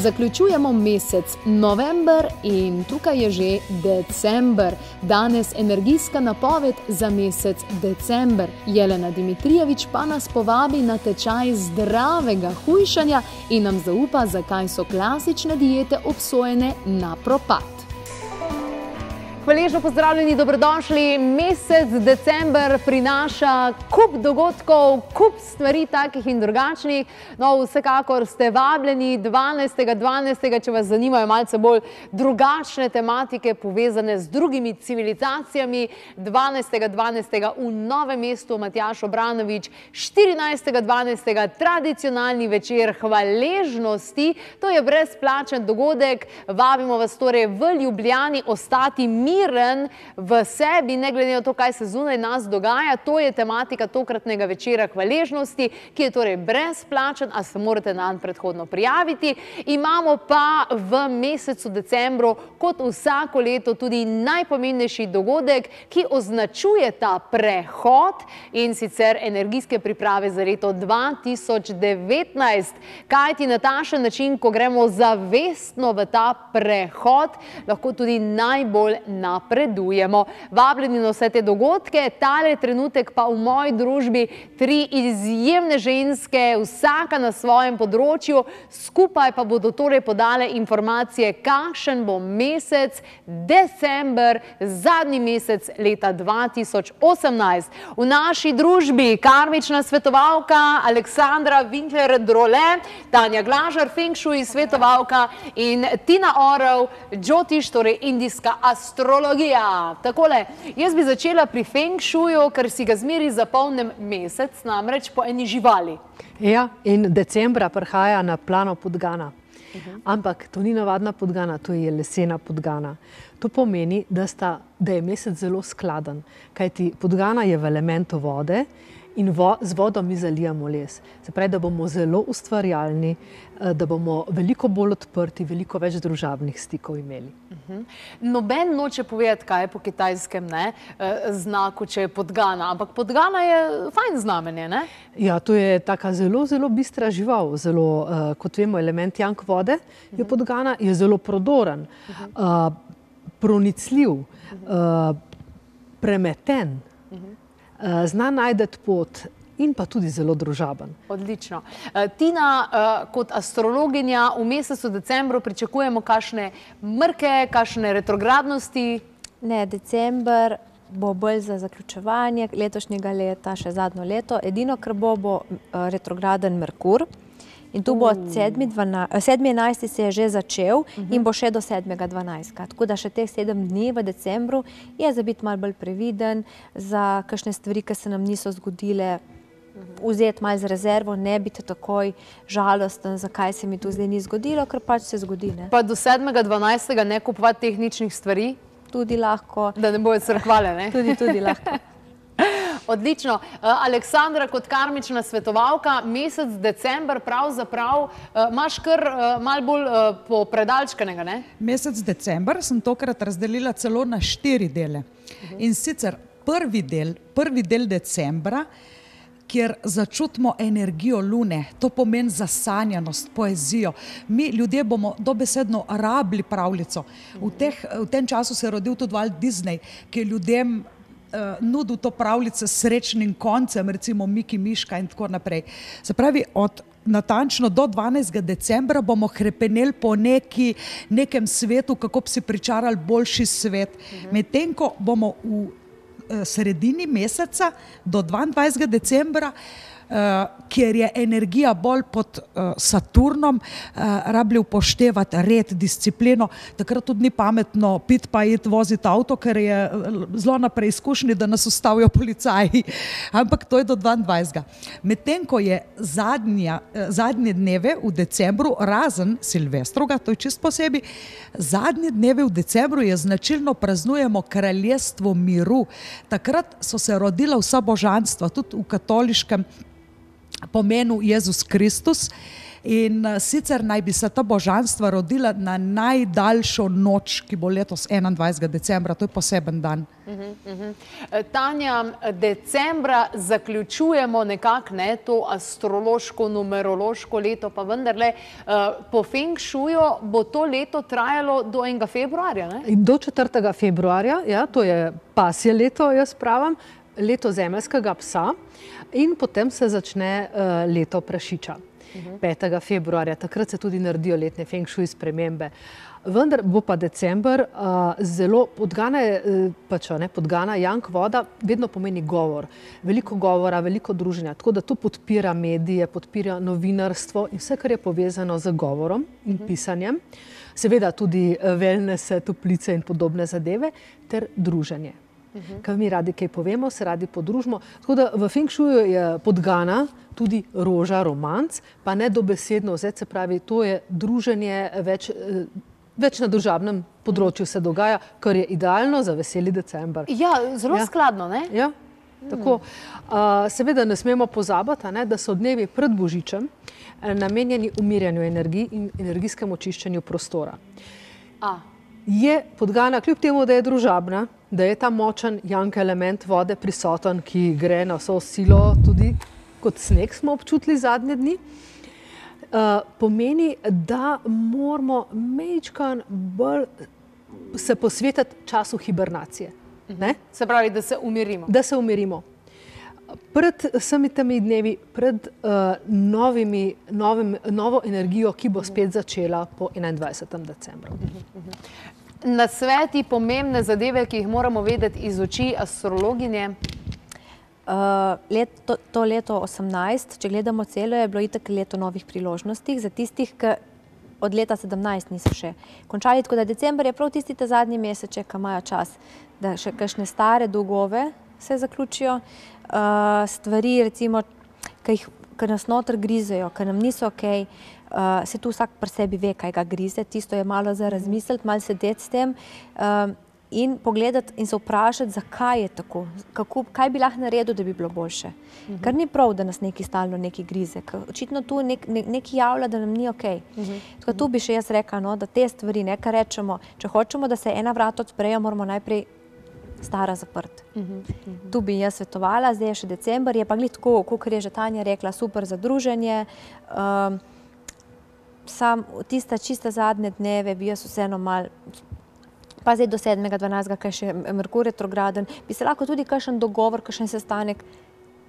Zaključujemo mesec november in tukaj je že december. Danes energijska napoved za mesec december. Jelena Dimitrijevič pa nas povabi na tečaj zdravega hujšanja in nam zaupa, zakaj so klasične diete obsojene na propad. Hvaležno pozdravljeni, dobrodošli. Mesec december prinaša kup dogodkov, kup stvari takih in drugačnih. No, vsekakor ste vabljeni 12.12., če vas zanimajo malce bolj drugačne tematike povezane z drugimi civilizacijami. 12.12. v Novem mestu Matjaž Obranovič, 14.12. tradicionalni večer hvaležnosti. To je brezplačen dogodek. Vabimo vas torej v Ljubljani ostati miren v sebi, ne glede na to, kaj se zunaj nas dogaja. To je tematika tokratnega večera hvaležnosti, ki je torej brezplačen, a se morate nanj predhodno prijaviti. Imamo pa v mesecu decembru, kot vsako leto, tudi najpomembnejši dogodek, ki označuje ta prehod, in sicer energijske priprave za leto 2019. Kajti na takšen način, ko gremo zavestno v ta prehod, lahko tudi najbolj napredujemo. Vabljeni na vse te dogodke, tale trenutek pa v moji družbi 3 izjemne ženske, vsaka na svojem področju, skupaj pa bodo torej podale informacije, kakšen bo mesec december, zadnji mesec leta 2018. V naši družbi karmična svetovalka Aleksandra Winkler-Drole, Tanja Glažar, Feng Shui svetovalka, in Tina Orel, Jyotish, torej indijska astrologija. Takole, jaz bi začela pri Feng Shuiju, ker si ga zmeri zapolnim mesec, namreč po eni živali. Ja, in decembra prihaja na plano podgana. Ampak to ni navadna podgana, to je lesena podgana. To pomeni, da je mesec zelo skladen, kajti podgana je v elementu vode in z vodo mi zalijamo les. Se pravi, da bomo zelo ustvarjalni, da bomo veliko bolj odprti, veliko več družabnih stikov imeli. Noben noče povedati, kaj je po kitajskem znaku, če je podgana, ampak podgana je fajn znamenje, ne? Ja, to je taka zelo, zelo bistra žival, zelo, kot vemo, element jank vode je podgana, je zelo prodoren, pronicljiv, premeten, zna najdeti pot in pa tudi zelo družaben. Odlično. Tina, kot astrologinja v mesecu decembru pričakujemo kakšne mrke, kakšne retrogradnosti? Ne, december bo bolj za zaključevanje letošnjega leta, še zadnjo leto. Edino, kar bo retrograden Merkur. In tu bo 7.11. se je že začel in bo še do 7.12. Tako da še teh 7 dni v decembru je za biti malo bolj previden, za kakšne stvari, ki se nam niso zgodile, vzeti malo z rezervo, ne biti takoj žalosten, zakaj se mi to zdaj ni zgodilo, ker pač se zgodi. Pa do 7.12. ne kupovati tehničnih stvari? Tudi lahko. Da ne bojo crkvale, ne? Tudi lahko. Odlično. Aleksandra, kot karmična svetovalka, mesec december pravzaprav imaš kar malo bolj popredalčkanega, ne? Mesec december sem tokrat razdelila celo na 4 dele. In sicer prvi del decembra, kjer začutimo energijo lune, to pomeni zasanjanost, poezijo. Mi ljudje bomo dobesedno rabili pravljico. V tem času se je rodil tudi Walt Disney, ki je ljudem nudil to pravljice s srečnim koncem, recimo Miki Miška in tako naprej. Se pravi, od natančno do 12. decembra bomo hrepeneli po nekem svetu, kako bi si pričarali boljši svet. Medtem ko bomo v sredini meseca do 22. decembra, kjer je energija bolj pod Saturnom, rabili upoštevati red, disciplino. Takrat tudi ni pametno piti pa iti voziti avto, ker je zelo na preizkušnji, da nas ustavijo policaji. Ampak to je do 22. Medtem ko je zadnje dneve v decembru, razen Silvestroga, to je čist posebej, zadnje dneve v decembru je značilno praznujemo kraljestvo miru. Takrat so se rodila vsa božanstva, tudi v katoliškem pomenu Jezus Kristus, In sicer naj bi se ta božanstva rodila na najdaljšo noč, ki bo letos 21. decembra, to je poseben dan. Tanja, decembra zaključujemo nekako to astrološko, numerološko leto, pa vendarle po Feng Shuiu bo to leto trajalo do 1. februarja, ne? In do 4. februarja, ja, to je pasje leto, jaz pravim, leto zemeljskega psa, in potem se začne leto prašiča. 5. februarja, takrat se tudi naredijo letne Feng Shui spremembe. Vendar bo pa december zelo, podgana je, podgana, jank voda, vedno pomeni govor. Veliko govora, veliko druženja, tako da to podpira medije, podpira novinarstvo in vse, kar je povezano z govorom in pisanjem. Seveda tudi wellnesse, toplice in podobne zadeve, ter druženje. Kaj mi radi kaj povemo, se radi podružimo. Tako da v Feng Shuiu je podgana tudi roža, romanc, pa ne dobesedno vzeti, se pravi, to je druženje več na družabnem področju se dogaja, kar je idealno za veseli december. Ja, zelo skladno, ne? Ja, tako. Seveda ne smemo pozabiti, da so dnevi pred Božičem namenjeni umirjanju energij in energijskemu očiščenju prostora. Je podgana, kljub temu, da je družabna, da je ta močan jank element vode prisoten, ki gre na vso silo, tudi kot sneg smo občutili zadnje dni, pomeni, da moramo majčkan bolj se posvetiti času hibernacije. Se pravi, da se umirimo. Da se umirimo. Pred vsemi temi dnevi, pred novo energijo, ki bo spet začela po 21. decembru. Nasveti, pomembne zadeve, ki jih moramo vedeti iz oči astrologinje? To leto 18, če gledamo celo, je bilo itak leto novih priložnosti za tistih, ki od leta 17 niso še končali. Tako da december je prav tisti zadnji mesec, ki imajo čas, da še kakšne stare dolgove se zaključijo. Stvari, recimo, ki nas noter grizejo, ki nam niso okej, se tu vsak pri sebi ve, kaj ga grize, tisto je malo za razmisliti, malo sedeti s tem in pogledati in se vprašati, zakaj je tako, kaj bi lahko naredil, da bi bilo boljše. Ker ni prav, da nas neki stalno neki grize, ker očitno tu neki javlja, da nam ni okej. Tako tu bi še jaz rekla, da te stvari, kar rečemo, če hočemo, da se ena vrata odprejo, moramo najprej stara zaprt. Tu bi jaz svetovala, zdaj je še december, je pa glih tako, kakor je že Tanja rekla, super za druženje. Sam tista čista zadnje dneve bi jaz vseeno mal, pa zdaj do 7.12., kaj še Merkur retrograden, bi se lahko tudi kakšen dogovor, kakšen sestanek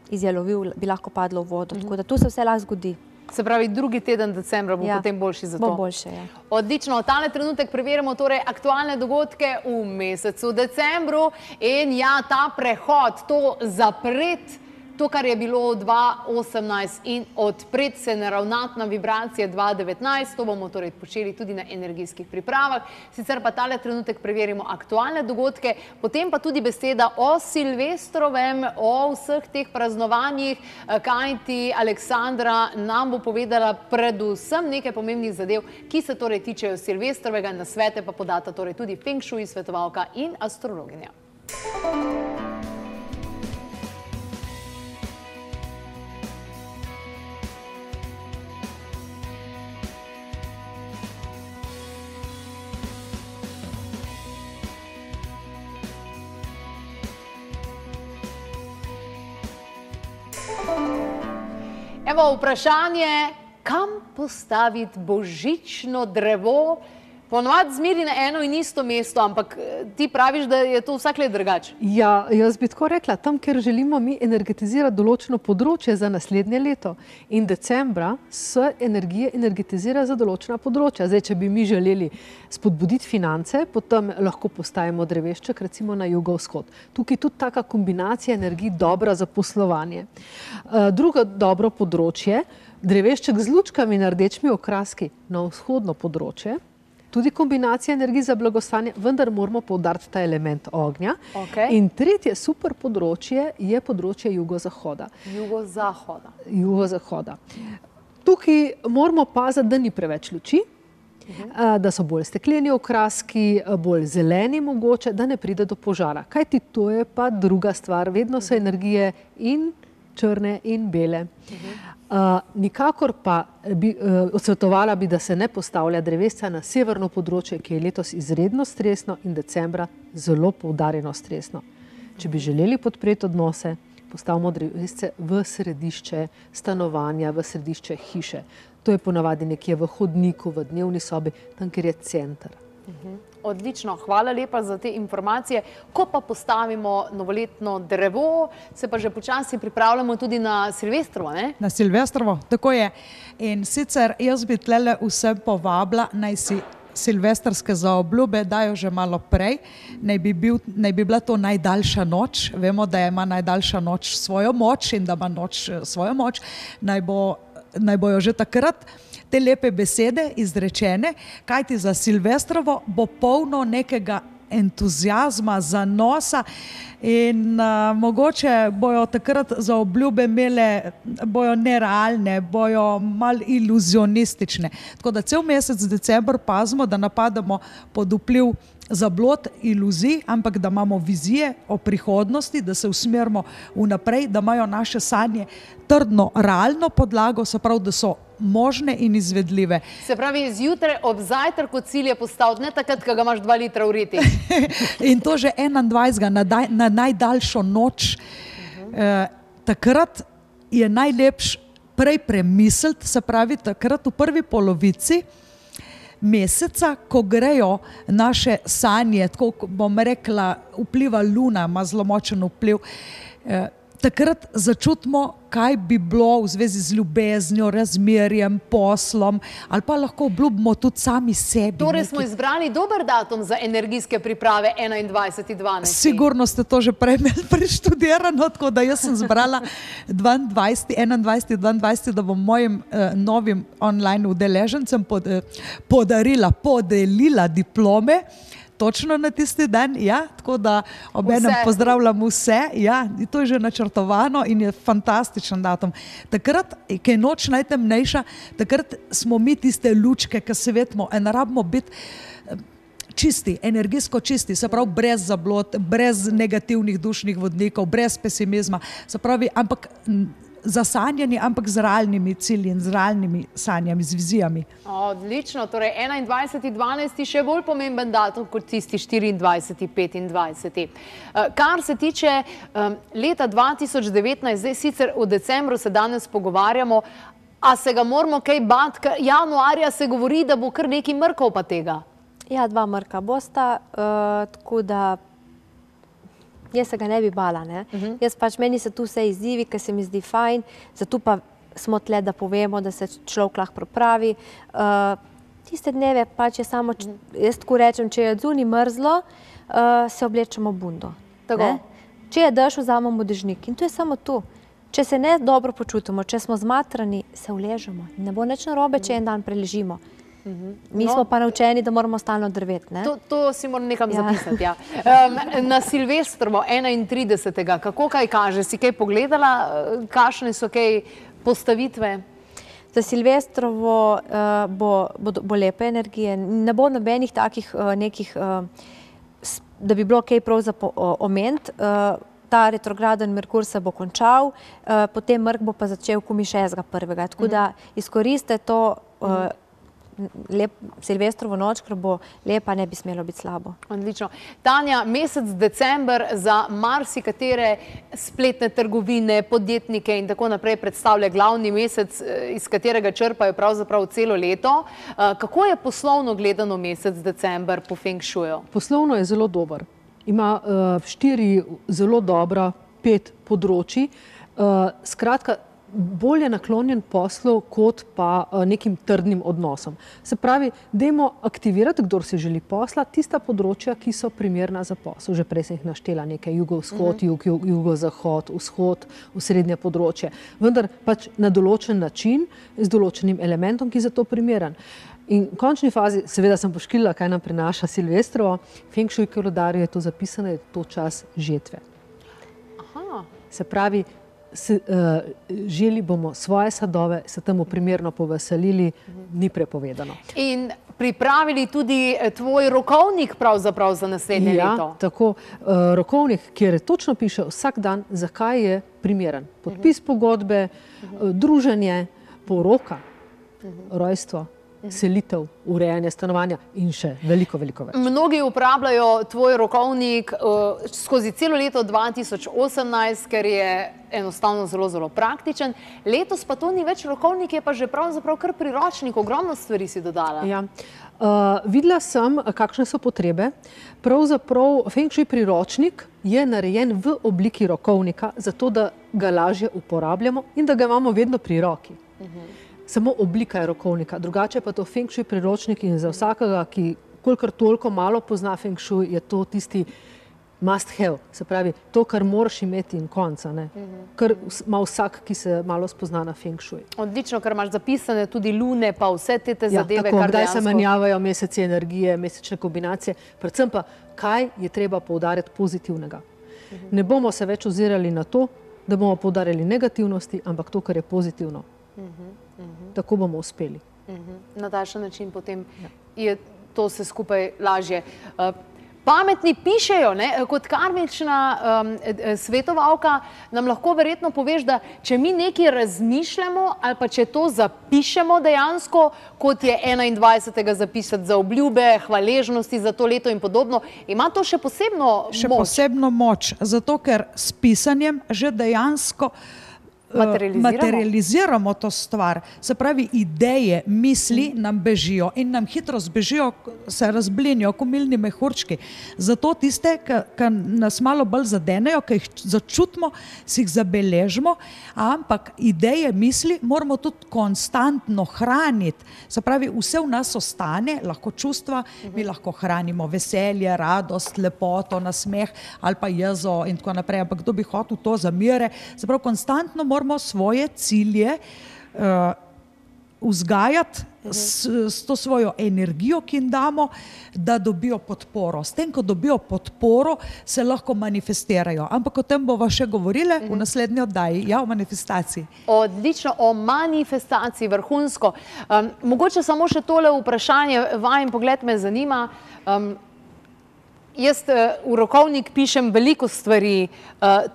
izjalovil, bi lahko padlo v vodo. Tako da tu se vse lahko zgodi. Se pravi, drugi teden decembra bo potem boljši za to. Bo boljše, ja. Odlično, v tale trenutek preverimo torej aktualne dogodke v mesecu decembru in ja, ta prehod, to zapret, to, kar je bilo 2018 in odpret se naravnati na vibracije 2019, to bomo torej počeli tudi na energijskih pripravah. Sicer pa tale trenutek preverimo aktualne dogodke, potem pa tudi beseda o Silvestrovem, o vseh teh praznovanjih, kajti Aleksandra nam bo povedala predvsem nekaj pomembnih zadev, ki se torej tičejo Silvestrovega, nasvete pa podata torej tudi Feng Shui svetovalka in astrologinja. Evo vprašanje, kam postaviti božično drevo? Ponovadi zmeri na eno in isto mesto, ampak ti praviš, da je to vsak let drugače. Ja, jaz bi tako rekla, tam, kjer želimo mi energetizirati določeno področje za naslednje leto. In decembra se energije energetizira za določena področja. Zdaj, če bi mi želeli spodbuditi finance, potem lahko postavimo drevešček, recimo na jugovzhod. Tukaj je tudi taka kombinacija energij dobra za poslovanje. Drugo dobro področje, drevešček z lučkami in rdečimi okraski na vzhodno področje. Tudi kombinacija energij za blagostanje, vendar moramo poudariti ta element ognja. In tretje super področje je področje jugozahoda. Jugozahoda. Tukaj moramo paziti, da ni preveč luči, da so bolj stekleni okraski, bolj zeleni mogoče, da ne pride do požara. Kajti to je pa druga stvar. Vedno so energije in črne in bele. Nikakor pa odsvetovala bi, da se ne postavlja drevesca na severno področje, ki je letos izredno stresno in decembra zelo poudarjeno stresno. Če bi želeli podpreti odnose, postavimo drevesce v središče stanovanja, v središče hiše. To je ponavadi nekje v hodniku, v dnevni sobi, tam, kjer je center. Odlično, hvala lepa za te informacije. Ko pa postavimo novoletno drevo, se pa že počasi pripravljamo tudi na Silvestrovo, ne? Na Silvestrovo, tako je. In sicer jaz bi tlele vse povabila, naj si silvestrske zaobljube dajo že malo prej, naj bi bila to najdaljša noč. Vemo, da ima najdaljša noč svojo moč in da ima noč svojo moč. Naj bojo že takrat te lepe besede izrečene, kajti za Silvestrovo bo polno nekega entuzijazma, zanosa in mogoče bojo takrat za obljube imele, bojo nerealne, bojo malo iluzionistične. Tako da cel mesec december pazimo, da napadamo pod vpliv zablod, iluzij, ampak da imamo vizije o prihodnosti, da se usmerimo vnaprej, da imajo naše sanje trdno, realno podlago, se pravi, da so možne in izvedljive. Se pravi, zjutraj ob zajtrku cilj je postaviti, ne takrat, ko ga imaš 2 litra v riti. In to že 21. na najdaljšo noč. Takrat je najlepš prej premisliti, se pravi, takrat v prvi polovici meseca, ko grejo naše sanje, tako bom rekla, vpliva luna, ima zelo močen vpliv, takrat začutimo, kaj bi bilo v zvezi z ljubeznjo, razmerjem, poslom, ali pa lahko obljubimo tudi sami sebi. Torej smo izbrali dober datum za energijske priprave 21.12. Sigurno ste to že prej imeli preštudirano, tako da jaz sem zbrala 21.22, da bom mojim novim online udeležencem podelila diplome, točno na tisti dan, ja, tako da obenem pozdravljam vse, ja, to je že načrtovano in je fantastičen datum. Takrat, ko je noč najtemnejša, takrat smo mi tiste lučke, ki svetimo, in rabimo biti čisti, energijsko čisti, se pravi brez zablod, brez negativnih dušnih vodnikov, brez pesimizma, se pravi, ampak zasanjani, ampak z realnimi cilji in z realnimi sanjami, z vizijami. Odlično, torej 21.12. še bolj pomemben datum kot tisti 24. 25. Kar se tiče leta 2019, zdaj sicer v decembru se danes pogovarjamo, a se ga moramo kaj bati, ker januarja se govori, da bo kar nekaj mrkov pa tega. Ja, 2 mrka bosta, tako da jaz se ga ne bi bala, ne. Jaz pač, meni se tu vse izzivi, ker se mi zdi fajn, zato pa smo tle, da povemo, da se človek lahko pripravi. Tiste dneve pač je samo, jaz tako rečem, če je odzuni mrzlo, se oblečemo bundo. Tako. Če je dež, vzamemo dežnik in to je samo to. Če se ne dobro počutimo, če smo zmatrani, se uležemo. Ne bo nič narobe, če en dan preležimo. Mi smo pa naučeni, da moramo stalno drveti, ne? To si moram nekam zapisati, ja. Na Silvestrovo 31. kako kaj kaže? Si kaj pogledala? Kakšne so kaj postavitve? Za Silvestrovo bo lepe energije. Ne bo nobenih takih nekih, da bi bilo kaj prav za omeniti. Ta retrograden Merkur se bo končal, potem mrk bo pa začel komi 6.1. Tako da izkoriste to Silvestrovo noč, ker bo lepa, ne bi smelo biti slabo. Odlično. Tanja, mesec december za marsikatere spletne trgovine, podjetnike in tako naprej predstavlja glavni mesec, iz katerega črpajo pravzaprav celo leto. Kako je poslovno gledano mesec december po Feng Shuiu? Poslovno je zelo dober. Ima 4 zelo dobra, 5 področji. Skratka, bolj je naklonjen poslu kot pa nekim trdnim odnosom. Se pravi, dajmo aktivirati, kdor si želi posla, tista področja, ki so primerna za posel. Že prej sem jih naštela nekaj jugovzhod, jugozahod, vzhod, osrednje področje. Vendar pač na določen način, z določenim elementom, ki je za to primeren. In v končni fazi, seveda sem poškila, kaj nam prinaša Silvestrovo, Feng Shui koledarju je to zapisano, je to čas žetve. Se pravi, želi bomo svoje sadove, se temu primerno poveselili, ni prepovedano. In pripravili tudi tvoj rokovnik pravzaprav za naslednje leto. Ja, tako. Rokovnik, kjer točno piše vsak dan, zakaj je primeren. Podpis pogodbe, druženje, poroka, rojstvo, selitev, urejanje stanovanja in še veliko, veliko več. Mnogi uporabljajo tvoj rokovnik skozi celo leto 2018, ker je enostavno zelo, zelo praktičen. Letos pa to ni več rokovnik, je pa že pravzaprav kar priročnik, ogromno stvari si dodala. Ja. Videla sem, kakšne so potrebe. Pravzaprav Feng Shui priročnik je narejen v obliki rokovnika, zato da ga lažje uporabljamo in da ga imamo vedno pri roki. Samo oblika je rokovnika, drugače pa to Feng Shui priročnik in za vsakega, ki kolikor toliko malo pozna Feng Shui, je to tisti must have, se pravi to, kar moraš imeti in konca, kar ima vsak, ki se malo spozna na Feng Shui. Odlično, ker imaš zapisane tudi lune, pa vse te zadeve, tako, kar kdaj dejansko... se menjavajo meseci energije, mesečne kombinacije, predvsem pa, kaj je treba poudariti pozitivnega. Ne bomo se več ozirali na to, da bomo poudarjali negativnosti, ampak to, kar je pozitivno. Tako bomo uspeli. Na takšen način potem je to vse skupaj lažje. Pametni pišejo, kot karmična svetovalka nam lahko verjetno poveš, da če mi nekaj razmišljamo ali pa če to zapišemo dejansko, kot je 21. zapisati za obljube, hvaležnosti za to leto in podobno, ima to še posebno moč? Še posebno moč, zato ker s pisanjem že dejansko materializiramo to stvar. Se pravi, ideje, misli nam bežijo in nam hitro zbežijo, se razblinijo, kot milni mehurčki. Zato tiste, ki nas malo bolj zadenejo, ki jih začutimo, si jih zabeležimo, ampak ideje, misli moramo tudi konstantno hraniti. Se pravi, vse v nas ostane, lahko čustva, mi lahko hranimo veselje, radost, lepoto, nasmeh ali pa jezo in tako naprej, ampak kdo bi hotel to zamire. Se pravi, konstantno moramo svoje cilje vzgajati s to svojo energijo, ki jim damo, da dobijo podporo. S tem, ko dobijo podporo, se lahko manifestirajo. Ampak o tem bova še govorili v naslednji oddaji. Ja, o manifestaciji. Odlično, o manifestaciji, vrhunsko. Mogoče samo še tole vprašanje, vajen pogled me zanima. Jaz v rokovnik pišem veliko stvari,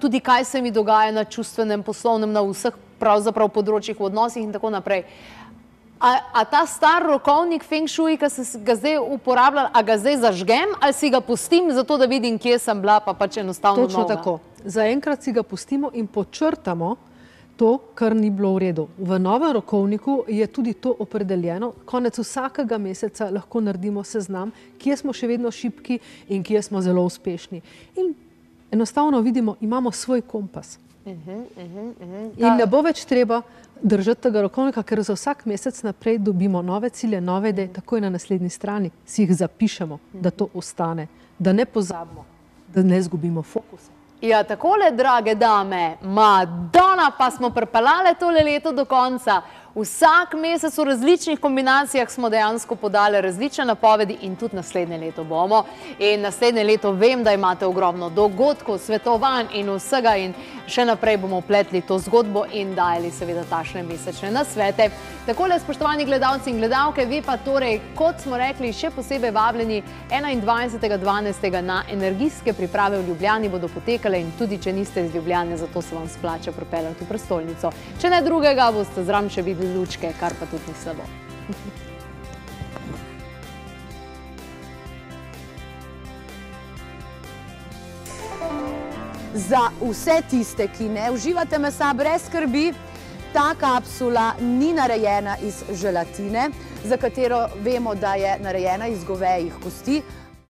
tudi kaj se mi dogaja na čustvenem, poslovnem, na vseh pravzaprav področjih, v odnosih in tako naprej. A ta star rokovnik Feng Shui, ki se ga zdaj uporabljam, a ga zdaj zažgem ali si ga pustim, zato da vidim, kje sem bila, pa pač enostavno nova? Točno tako. Zaenkrat si ga pustimo in počrtamo to, kar ni bilo v redu. V novem rokovniku je tudi to opredeljeno. Konec vsakega meseca lahko naredimo seznam, kje smo še vedno šibki in kje smo zelo uspešni. In enostavno vidimo, imamo svoj kompas. In ne bo več treba držati tega rokovnika, ker za vsak mesec naprej dobimo nove cilje, nove ideje, takoj na naslednji strani si jih zapišemo, da to ostane, da ne pozabimo, da ne izgubimo fokusa. Ja, takole, drage dame, Madonna, pa smo pripeljale tole leto do konca. Vsak mesec v različnih kombinacijah smo dejansko podali različne napovedi in tudi naslednje leto bomo. In naslednje leto vem, da imate ogromno dogodkov, svetovanj in vsega in še naprej bomo pletli to zgodbo in dajali seveda takšne mesečne nasvete. Takole, spoštovani gledalci in gledalke, vi pa torej, kot smo rekli, še posebej vabljeni 21.12. na energijske priprave v Ljubljani bodo potekale in tudi, če niste iz Ljubljane, zato se vam splača pripeljati v prestolnico. Če ne drugega, boste zraven še videli lučke, kar pa tudi ni slabo. Za vse tiste, ki ne uživate mesa brez skrbi, ta kapsula ni narejena iz želatine, za katero vemo, da je narejena iz govejih kosti,